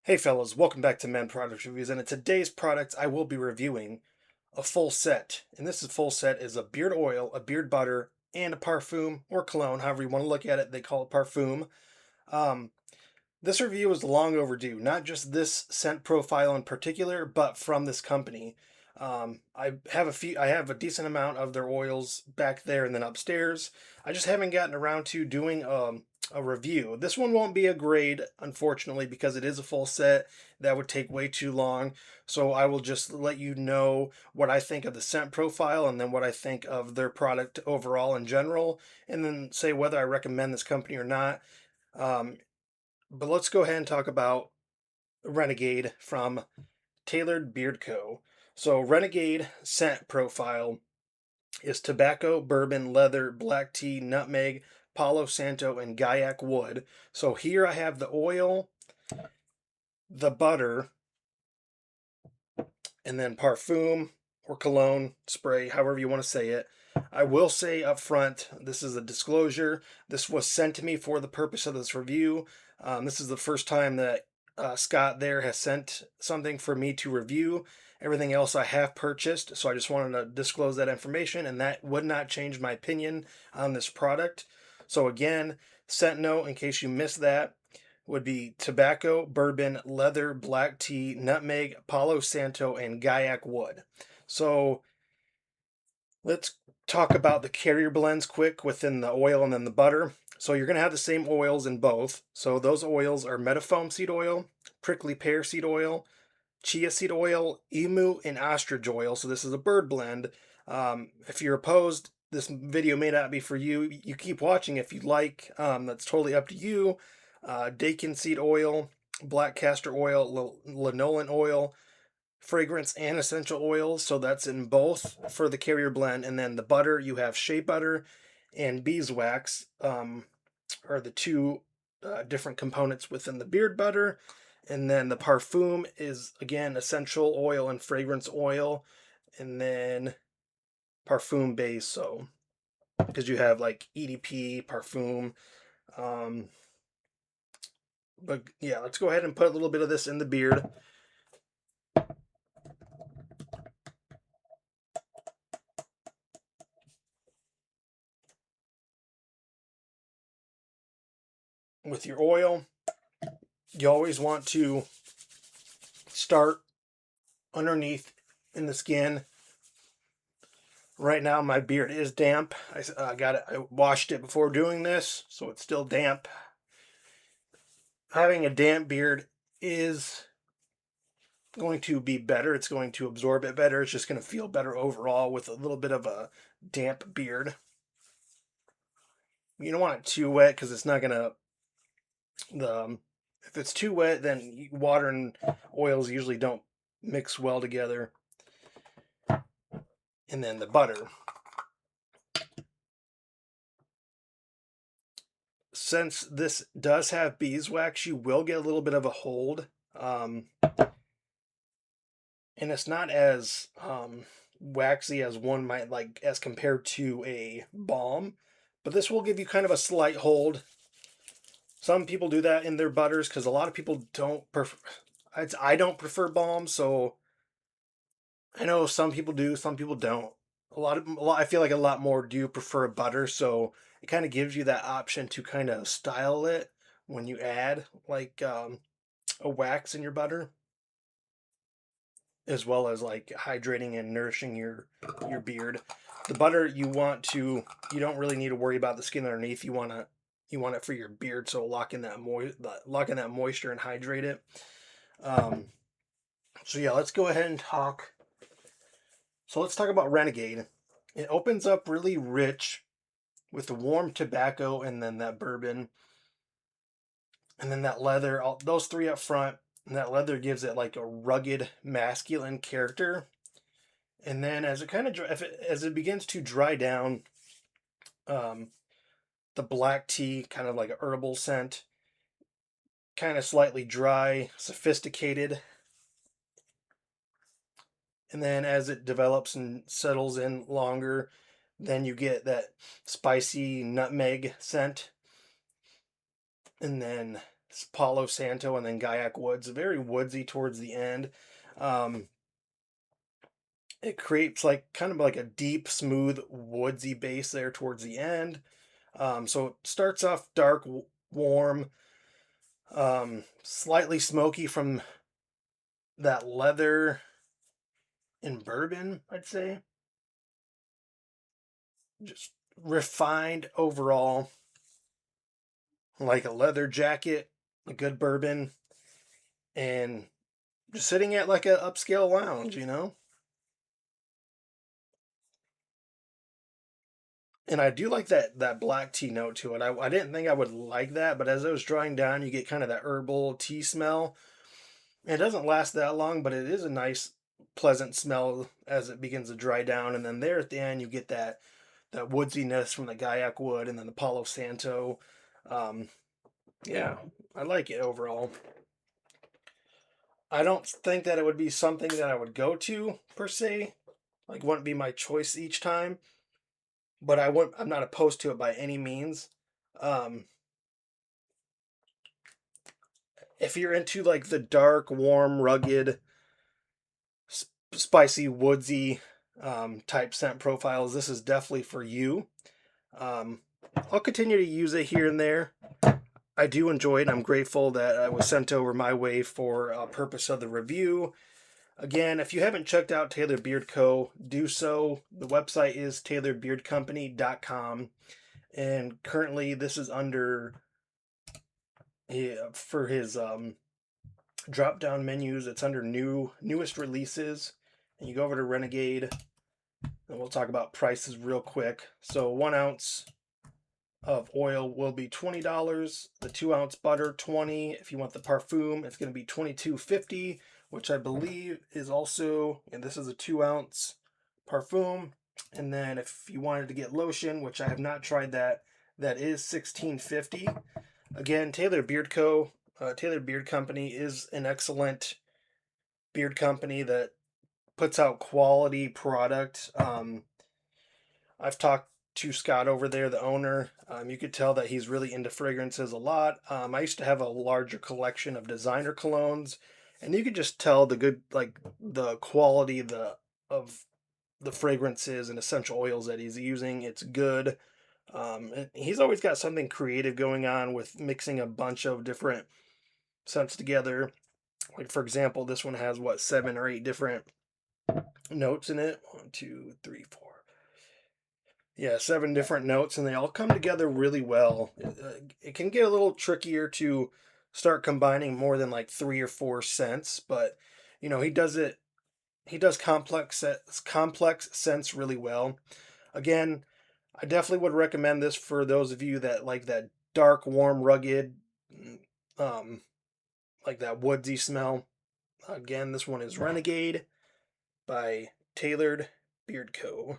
Hey fellas, welcome back to Men Product Reviews, and in today's product I will be reviewing a full set. And this full set is a beard oil, a beard butter, and a parfum or cologne, however you want to look at it. They call it parfum. Um, this review is long overdue, not just this scent profile in particular, but from this company. I have a decent amount of their oils back there and then upstairs. I just haven't gotten around to doing a review. This one won't be a grade, unfortunately, because it is a full set. That would take way too long. So I will just let you know what I think of the scent profile and then what I think of their product overall in general, and then say whether I recommend this company or not. Um, but let's go ahead and talk about Renegade from Tailored Beard Co. So, Renegade scent profile is tobacco, bourbon, leather, black tea, nutmeg, Palo Santo, and Gaiac wood. So, here I have the oil, the butter, and then parfum or cologne spray, however you want to say it. I will say up front, this is a disclosure. This was sent to me for the purpose of this review. This is the first time that Scott there has sent something for me to review. Everything else I have purchased, so I just wanted to disclose that information, and that would not change my opinion on this product. So again, scent note in case you missed that would be tobacco, bourbon, leather, black tea, nutmeg, Palo Santo, and Gaiac wood. So let's talk about the carrier blends quick within the oil and then the butter. So you're going to have the same oils in both. So those oils are metafoam seed oil, prickly pear seed oil, chia seed oil, emu, and ostrich oil. So this is a bird blend. If you're opposed, this video may not be for you. You keep watching if you'd like. That's totally up to you. Dakin seed oil, black castor oil, lanolin oil, fragrance and essential oils. So that's in both for the carrier blend. And then the butter, you have shea butter and beeswax are the two different components within the beard butter. And then the parfum is again essential oil and fragrance oil, and then parfum base. So because you have like EDP, parfum. Um, but yeah, let's go ahead and put a little bit of this in the beard. With your oil, you always want to start underneath in the skin. Right now, my beard is damp. I washed it before doing this, so it's still damp. Having a damp beard is going to be better. It's going to absorb it better. It's just going to feel better overall with a little bit of a damp beard. You don't want it too wet because it's not going to if it's too wet, then water and oils usually don't mix well together. And then the butter. Since this does have beeswax, you will get a little bit of a hold. And it's not as waxy as one might like as compared to a balm, but this will give you kind of a slight hold. Some people do that in their butters because a lot of people don't prefer. I don't prefer balm, so I know some people do, some people don't. I feel like a lot more do prefer butter, so it kind of gives you that option to kind of style it when you add like a wax in your butter, as well as like hydrating and nourishing your beard. The butter you don't really need to worry about the skin underneath. You want it for your beard, so lock in that moisture and hydrate it. Um, so yeah, let's go ahead and talk. So let's talk about Renegade. It opens up really rich with the warm tobacco and then that bourbon and then that leather. Those three up front, and that leather gives it like a rugged masculine character. And then as it kind of as it begins to dry down, um, the black tea, kind of like a herbal scent, kind of slightly dry, sophisticated. And then as it develops and settles in longer, then you get that spicy nutmeg scent. And then Palo Santo, and then Gaiac Woods. Very woodsy towards the end. Um, it creates like kind of like a deep, smooth, woodsy base there towards the end. So it starts off dark, warm, slightly smoky from that leather and bourbon, I'd say. Just refined overall, like a leather jacket, a good bourbon, and just sitting at like a upscale lounge, you know? And I do like that black tea note to it. I didn't think I would like that, but as it was drying down, you get kind of that herbal tea smell. It doesn't last that long, but it is a nice, pleasant smell as it begins to dry down. And then there at the end, you get that woodsiness from the Gaiac wood and then the Palo Santo. Um, yeah, I like it overall. I don't think that it would be something that I would go to per se. Like, wouldn't be my choice each time, but I'm not opposed to it by any means. Um, if you're into like the dark, warm, rugged, spicy, woodsy type scent profiles, this is definitely for you. Um, I'll continue to use it here and there. I do enjoy it. I'm grateful that it was sent over my way for purpose of the review. Again, if you haven't checked out Taylor Beard Co., do so. The website is taylorbeardcompany.com. And currently, this is under, for his drop down menus, it's under newest releases. And you go over to Renegade, and we'll talk about prices real quick. So 1 ounce of oil will be $20. The 2 ounce butter, $20. If you want the parfum, it's going to be $22.50, which I believe is also, and this is a 2 ounce parfum. And then if you wanted to get lotion, which I have not tried that, that is $16.50. Again, Taylor Beard Co. Taylor Beard Company is an excellent beard company that puts out quality product. I've talked to Scott over there, the owner. You could tell that he's really into fragrances a lot. I used to have a larger collection of designer colognes, and you could just tell the good, like the quality of the fragrances and essential oils that he's using. It's good. And he's always got something creative going on with mixing a bunch of different scents together. Like for example, this one has what 7 or 8 different notes in it. One, two, three, four. Yeah, 7 different notes, and they all come together really well. It can get a little trickier to start combining more than like 3 or 4 scents, but he does it. He does complex scents really well. Again, I definitely would recommend this for those of you that like that dark, warm, rugged, um, like that woodsy smell. Again, this one is Renegade by Tailored Beard Co.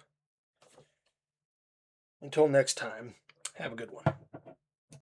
Until next time, have a good one.